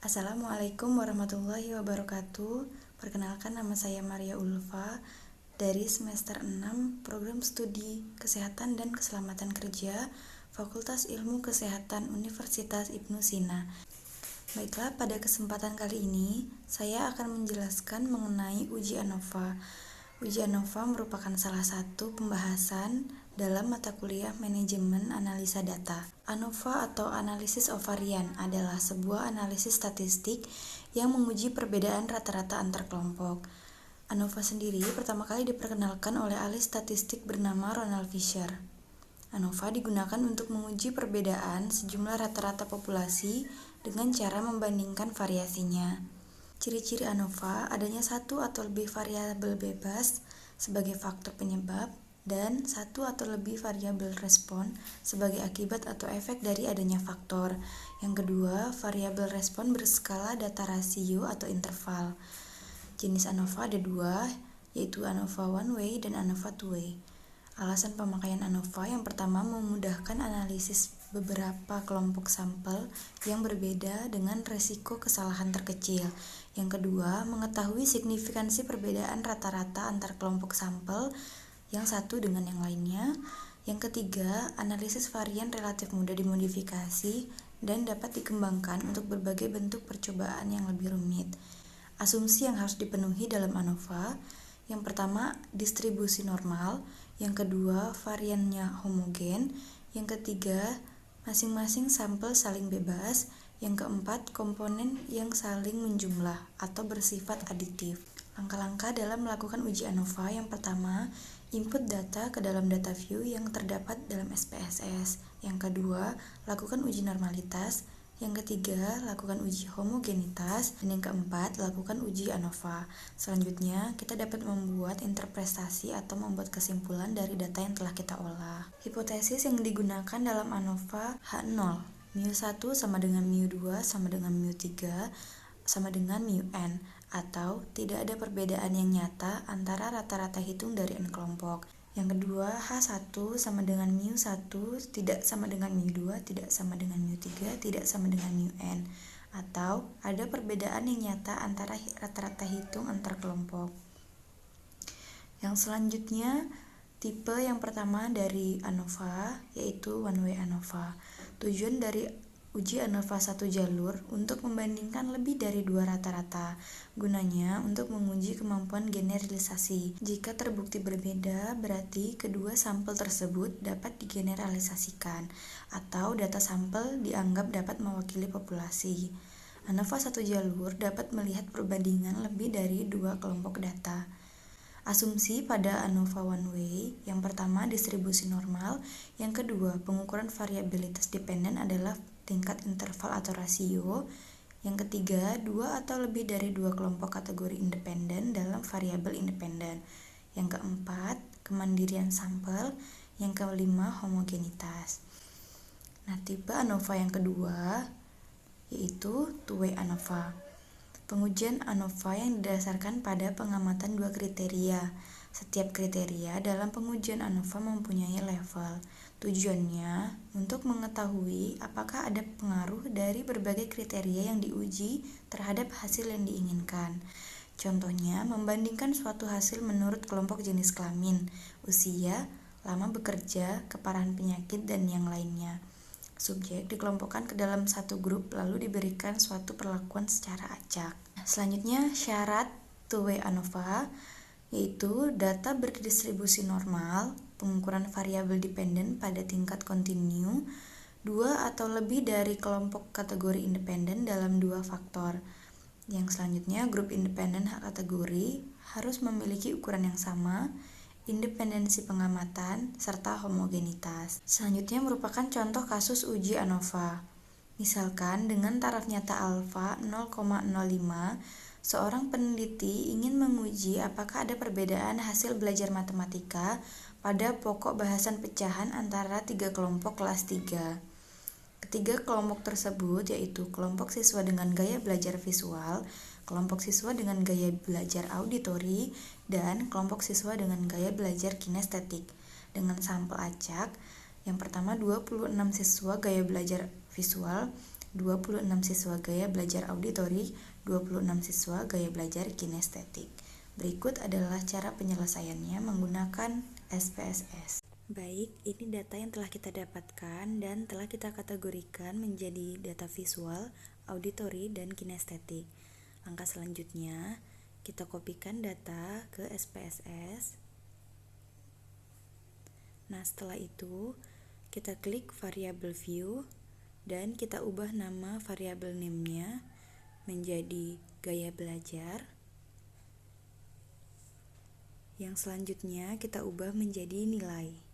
Assalamualaikum warahmatullahi wabarakatuh. Perkenalkan, nama saya Maria Ulfa dari semester 6 Program Studi Kesehatan dan Keselamatan Kerja Fakultas Ilmu Kesehatan Universitas Ibnu Sina. Baiklah, pada kesempatan kali ini saya akan menjelaskan mengenai uji ANOVA. Uji ANOVA merupakan salah satu pembahasan dalam mata kuliah Manajemen Analisa Data. ANOVA atau Analysis of Variance adalah sebuah analisis statistik yang menguji perbedaan rata-rata antar kelompok. ANOVA sendiri pertama kali diperkenalkan oleh ahli statistik bernama Ronald Fisher. ANOVA digunakan untuk menguji perbedaan sejumlah rata-rata populasi dengan cara membandingkan variasinya. Ciri-ciri ANOVA adanya satu atau lebih variabel bebas sebagai faktor penyebab dan satu atau lebih variabel respon sebagai akibat atau efek dari adanya faktor. Yang kedua, variabel respon berskala data rasio atau interval. Jenis ANOVA ada dua, yaitu ANOVA one way dan ANOVA two way. Alasan pemakaian ANOVA yang pertama memudahkan analisis beberapa kelompok sampel yang berbeda dengan resiko kesalahan terkecil. Yang kedua, mengetahui signifikansi perbedaan rata-rata antar kelompok sampel yang satu dengan yang lainnya. Yang ketiga, analisis varian relatif mudah dimodifikasi dan dapat dikembangkan untuk berbagai bentuk percobaan yang lebih rumit. Asumsi yang harus dipenuhi dalam ANOVA, yang pertama distribusi normal, yang kedua variannya homogen, yang ketiga masing-masing sampel saling bebas, yang keempat komponen yang saling menjumlah atau bersifat aditif. Langkah-langkah dalam melakukan uji ANOVA, yang pertama input data ke dalam data view yang terdapat dalam SPSS, yang kedua lakukan uji normalitas, yang ketiga lakukan uji homogenitas, dan yang keempat lakukan uji ANOVA. Selanjutnya kita dapat membuat interpretasi atau membuat kesimpulan dari data yang telah kita olah. Hipotesis yang digunakan dalam ANOVA H0, mu1 sama dengan mu2 sama dengan mu3 sama dengan mu_n, atau tidak ada perbedaan yang nyata antara rata-rata hitung dari n kelompok. Yang kedua, H1 sama dengan mu1 tidak sama dengan mu2, tidak sama dengan mu3, tidak sama dengan mu_n, atau ada perbedaan yang nyata antara rata-rata hitung antar kelompok. Yang selanjutnya, tipe yang pertama dari ANOVA yaitu one way ANOVA. Tujuan dari uji ANOVA satu jalur untuk membandingkan lebih dari dua rata-rata, gunanya untuk menguji kemampuan generalisasi. Jika terbukti berbeda, berarti kedua sampel tersebut dapat digeneralisasikan atau data sampel dianggap dapat mewakili populasi. ANOVA satu jalur dapat melihat perbandingan lebih dari dua kelompok data. Asumsi pada ANOVA one way, yang pertama distribusi normal, yang kedua pengukuran variabilitas dependen adalah tingkat interval atau rasio, yang ketiga dua atau lebih dari dua kelompok kategori independen dalam variabel independen, yang keempat kemandirian sampel, yang kelima homogenitas. Nah, tipe ANOVA yang kedua yaitu two-way ANOVA. Pengujian ANOVA yang didasarkan pada pengamatan dua kriteria. Setiap kriteria dalam pengujian ANOVA mempunyai level. Tujuannya untuk mengetahui apakah ada pengaruh dari berbagai kriteria yang diuji terhadap hasil yang diinginkan. Contohnya, membandingkan suatu hasil menurut kelompok jenis kelamin, usia, lama bekerja, keparahan penyakit, dan yang lainnya. Subjek dikelompokkan ke dalam satu grup lalu diberikan suatu perlakuan secara acak. Selanjutnya, syarat two-way ANOVA yaitu data berdistribusi normal, pengukuran variabel dependen pada tingkat kontinu, dua atau lebih dari kelompok kategori independen dalam dua faktor. Yang selanjutnya, grup independen hak kategori harus memiliki ukuran yang sama, independensi pengamatan, serta homogenitas. Selanjutnya merupakan contoh kasus uji ANOVA. Misalkan dengan taraf nyata alfa 0,05, seorang peneliti ingin menguji apakah ada perbedaan hasil belajar matematika pada pokok bahasan pecahan antara tiga kelompok kelas 3. Ketiga kelompok tersebut yaitu kelompok siswa dengan gaya belajar visual, kelompok siswa dengan gaya belajar auditori, dan kelompok siswa dengan gaya belajar kinestetik. Dengan sampel acak, yang pertama 26 siswa gaya belajar visual, 26 siswa gaya belajar auditori, 26 siswa gaya belajar kinestetik. Berikut adalah cara penyelesaiannya menggunakan SPSS. Baik, ini data yang telah kita dapatkan dan telah kita kategorikan menjadi data visual, auditori, dan kinestetik. Langkah selanjutnya, kita kopikan data ke SPSS. Nah, setelah itu, kita klik variable view dan kita ubah nama variable name-nya menjadi gaya belajar. Yang selanjutnya kita ubah menjadi nilai.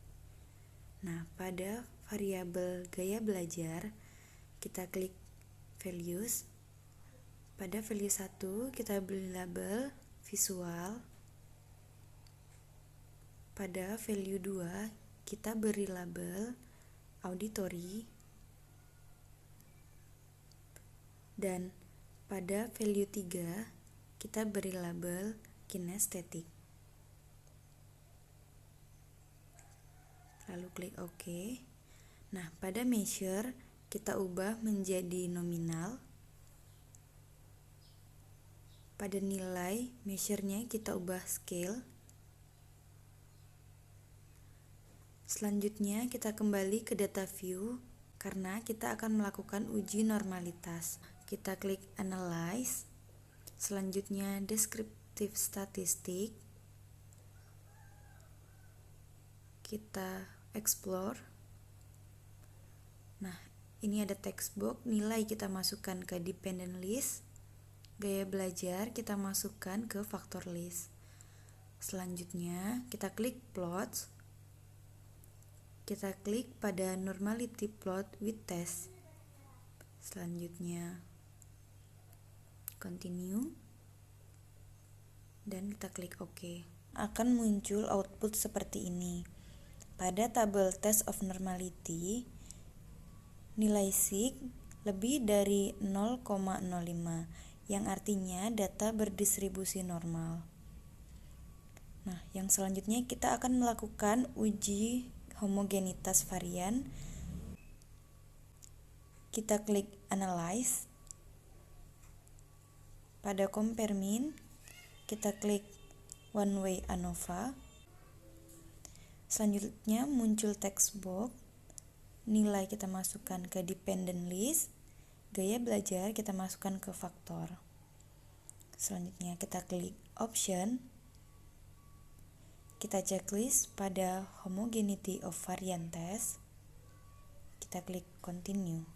Nah, pada variabel gaya belajar, kita klik values. Pada value 1, kita beri label visual. Pada value 2, kita beri label auditory. Dan pada value 3, kita beri label kinestetik. Lalu klik OK. Nah, pada measure, kita ubah menjadi nominal. Pada nilai, measure-nya kita ubah scale. Selanjutnya, kita kembali ke data view karena kita akan melakukan uji normalitas. Kita klik Analyze. Selanjutnya, Descriptive Statistic. Kita Explore. Nah, ini ada text box, nilai kita masukkan ke dependent list. Gaya belajar kita masukkan ke factor list. Selanjutnya, kita klik Plots. Kita klik pada Normality Plot with Test. Selanjutnya, Continue. Dan kita klik OK. Akan muncul output seperti ini. Pada tabel Test of Normality, nilai sig lebih dari 0,05, yang artinya data berdistribusi normal. Nah, yang selanjutnya kita akan melakukan uji homogenitas varian. Kita klik Analyze. Pada Compare Mean, kita klik One Way ANOVA. Selanjutnya muncul text box. Nilai kita masukkan ke dependent list. Gaya belajar kita masukkan ke faktor. Selanjutnya kita klik Option. Kita checklist pada Homogeneity of Variant Test. Kita klik Continue.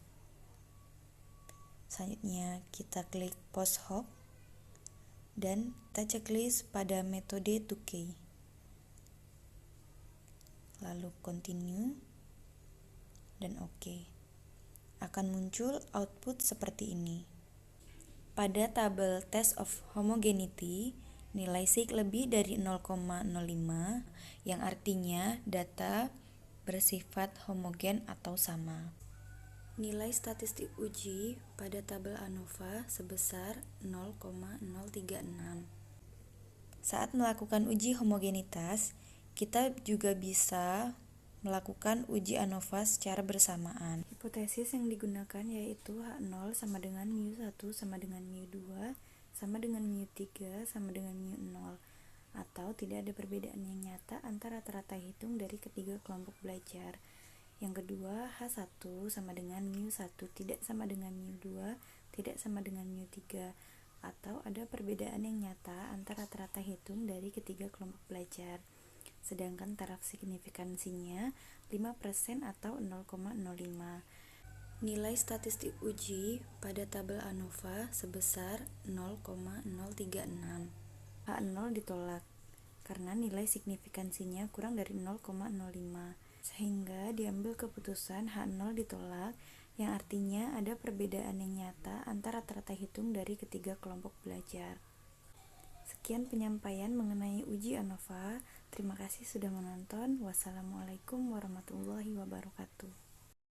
Selanjutnya kita klik Post Hoc dan kita checklist pada metode 2K. Lalu Continue dan OK. Akan muncul output seperti ini. Pada tabel Test of Homogeneity, nilai sig lebih dari 0,05, yang artinya data bersifat homogen atau sama. Nilai statistik uji pada tabel ANOVA sebesar 0,036. Saat melakukan uji homogenitas, kita juga bisa melakukan uji ANOVA secara bersamaan. Hipotesis yang digunakan yaitu H0 sama dengan mu1 sama dengan mu2 sama dengan mu3 sama dengan mu0, atau tidak ada perbedaan yang nyata antara rata-rata hitung dari ketiga kelompok belajar. Yang kedua, H1 sama dengan mu1 tidak sama dengan mu2 tidak sama dengan mu3, atau ada perbedaan yang nyata antara rata-rata hitung dari ketiga kelompok belajar. Sedangkan taraf signifikansinya 5% atau 0,05. Nilai statistik uji pada tabel ANOVA sebesar 0,036. H0 ditolak karena nilai signifikansinya kurang dari 0,05, sehingga diambil keputusan H0 ditolak, yang artinya ada perbedaan yang nyata antara rata-rata hitung dari ketiga kelompok belajar. Sekian penyampaian mengenai uji ANOVA. Terima kasih sudah menonton. Wassalamualaikum warahmatullahi wabarakatuh.